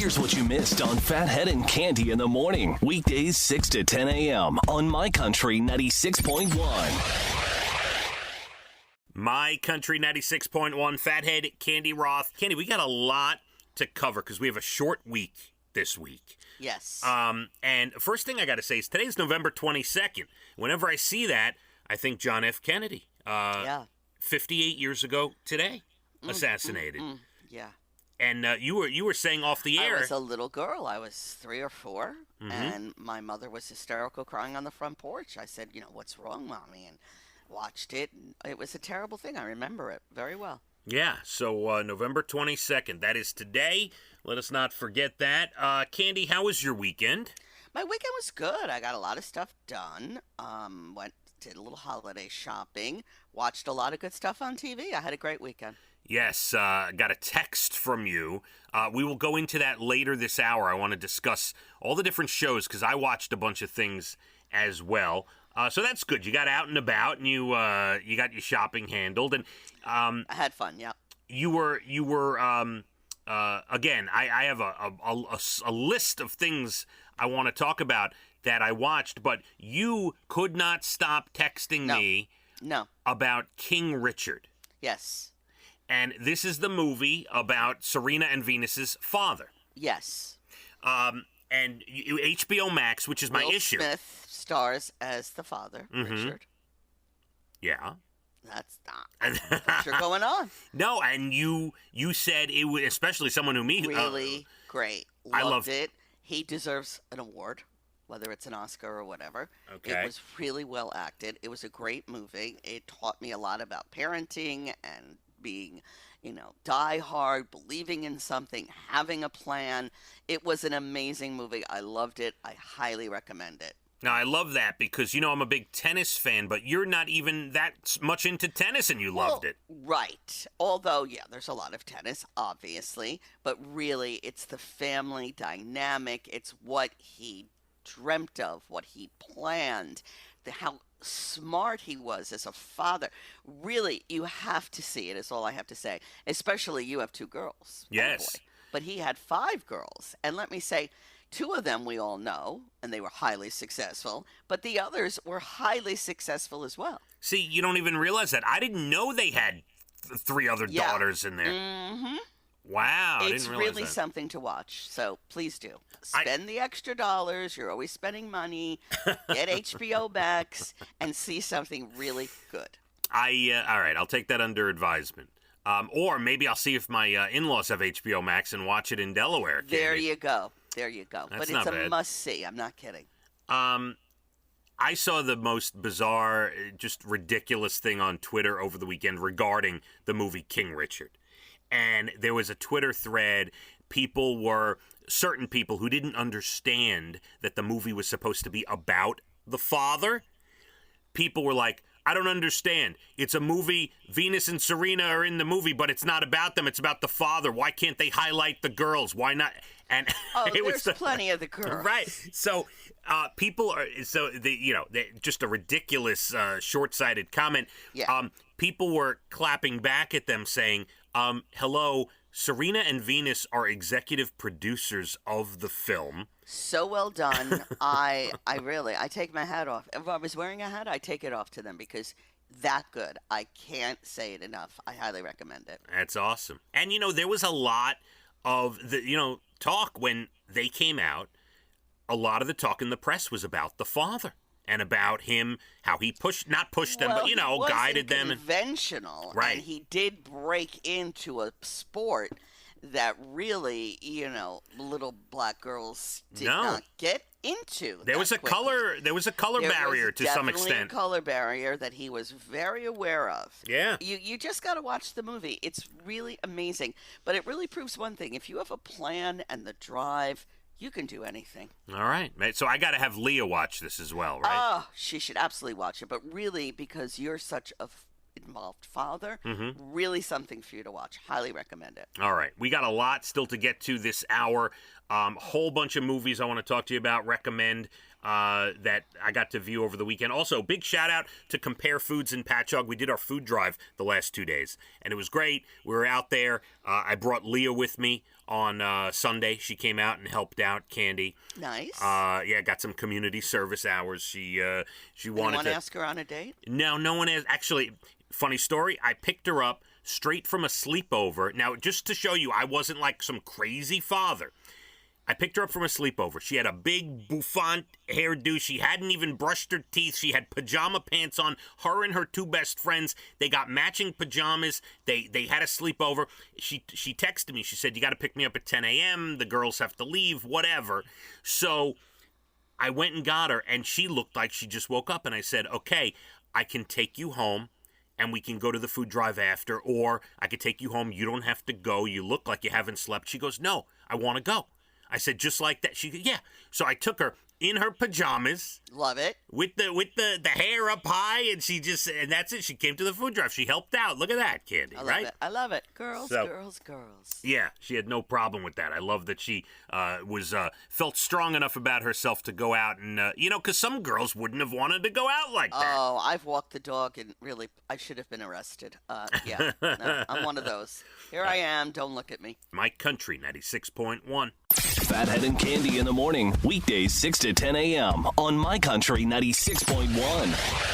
Here's what you missed on Phathead and Cande in the morning. Weekdays 6 to 10 a.m. on My Country 96.1. My Country 96.1, Phathead, Cande Roth. Cande, we got a lot to cover because we have a short week this week. Yes. And first thing I got to say is today's November 22nd. Whenever I see that, I think John F. Kennedy. 58 years ago today, assassinated. Yeah. And you were saying off the air. I was a little girl. I was 3 or 4, and my mother was hysterical, crying on the front porch. I said, what's wrong, Mommy? And watched it. It was a terrible thing. I remember it very well. Yeah, so November 22nd. That is today. Let us not forget that. Cande, how was your weekend? My weekend was good. I got a lot of stuff done. Did a little holiday shopping. Watched a lot of good stuff on TV. I had a great weekend. Yes, got a text from you. We will go into that later this hour. I want to discuss all the different shows because I watched a bunch of things as well. So that's good. You got out and about, and you got your shopping handled, and I had fun. Yeah. You were again. I have a list of things I want to talk about that I watched, but you could not stop texting me. No. About King Richard. Yes. And this is the movie about Serena and Venus's father. Yes. And HBO Max, which is my issue. Will Smith stars as the father, Richard. Yeah. That's not what you're going on. No, and you said it was, especially someone who me really great. I loved it. He deserves an award, whether it's an Oscar or whatever. Okay. It was really well acted. It was a great movie. It taught me a lot about parenting and being, die hard, believing in something, having a plan. It was an amazing movie. I loved it. I highly recommend it. Now, I love that because, I'm a big tennis fan, but you're not even that much into tennis and you loved it. Right. Although, there's a lot of tennis, obviously, but really it's the family dynamic. It's what he dreamt of, what he planned, how smart he was as a father. Really, you have to see it, is all I have to say. Especially you have 2 girls. Yes. Oh boy. But he had 5 girls. And let me say, 2 of them we all know, and they were highly successful, but the others were highly successful as well. See, you don't even realize that. I didn't know they had 3 other daughters in there. Mm-hmm. Wow, I it's didn't realize really that. Something to watch, so please do. Spend the extra dollars. You're always spending money. Get HBO Max and see something really good. All right, I'll take that under advisement. Or maybe I'll see if my in-laws have HBO Max and watch it in Delaware. There you go. That's but it's bad. A must-see. I'm not kidding. I saw the most bizarre, just ridiculous thing on Twitter over the weekend regarding the movie King Richard. And there was a Twitter thread. Certain people who didn't understand that the movie was supposed to be about the father. People were like, I don't understand. It's a movie. Venus and Serena are in the movie, but it's not about them. It's about the father. Why can't they highlight the girls? Why not? And there's plenty of the girls. Right. So people are just a ridiculous short-sighted comment. Yeah. People were clapping back at them saying, hello, Serena and Venus are executive producers of the film. So well done. I take my hat off. If I was wearing a hat, I take it off to them because that good. I can't say it enough. I highly recommend it. That's awesome. And, there was a lot of the, talk when they came out. A lot of the talk in the press was about the father and about him, how he not pushed them, but, guided them. Conventional. Right. And he did break into a sport that really, little black girls did not get into. There was a color barrier to some extent. Definitely a color barrier that he was very aware of. Yeah. You just got to watch the movie. It's really amazing. But it really proves one thing. If you have a plan and the drive, you can do anything. All right. So I got to have Leah watch this as well, right? Oh, she should absolutely watch it. But really, because you're such a involved father, really something for you to watch. Highly recommend it. All right. We got a lot still to get to this hour. Whole bunch of movies I want to talk to you about, recommend. that I got to view over the weekend. Also, big shout out to Compare Foods in Patchogue. We did our food drive the last 2 days, and it was great. We were out there. I brought Leah with me on Sunday. She came out and helped out Candy. Nice. Yeah, got some community service hours. She wanted Anyone to ask her on a date? No one has. Actually, funny story, I picked her up straight from a sleepover. Now, just to show you, I wasn't like some crazy father. I picked her up from a sleepover. She had a big bouffant hairdo. She hadn't even brushed her teeth. She had pajama pants on. Her and her two best friends, they got matching pajamas. They had a sleepover. She texted me. She said, you got to pick me up at 10 a.m. The girls have to leave, whatever. So I went and got her, and she looked like she just woke up. And I said, okay, I can take you home, and we can go to the food drive after, or I could take you home. You don't have to go. You look like you haven't slept. She goes, no, I want to go. I said, just like that. She goes, yeah. So I took her in her pajamas. Love it. With the hair up high, and that's it. She came to the food drive. She helped out. Look at that, Candy, right? I love it. Girls, girls. Yeah, she had no problem with that. I love that she felt strong enough about herself to go out and, because some girls wouldn't have wanted to go out like that. Oh, I've walked the dog and really, I should have been arrested. Yeah, no, I'm one of those. Here I am. Don't look at me. My Country 96.1. Phathead and Cande in the morning, weekdays 6 to 10 a.m. on My Country 96.1.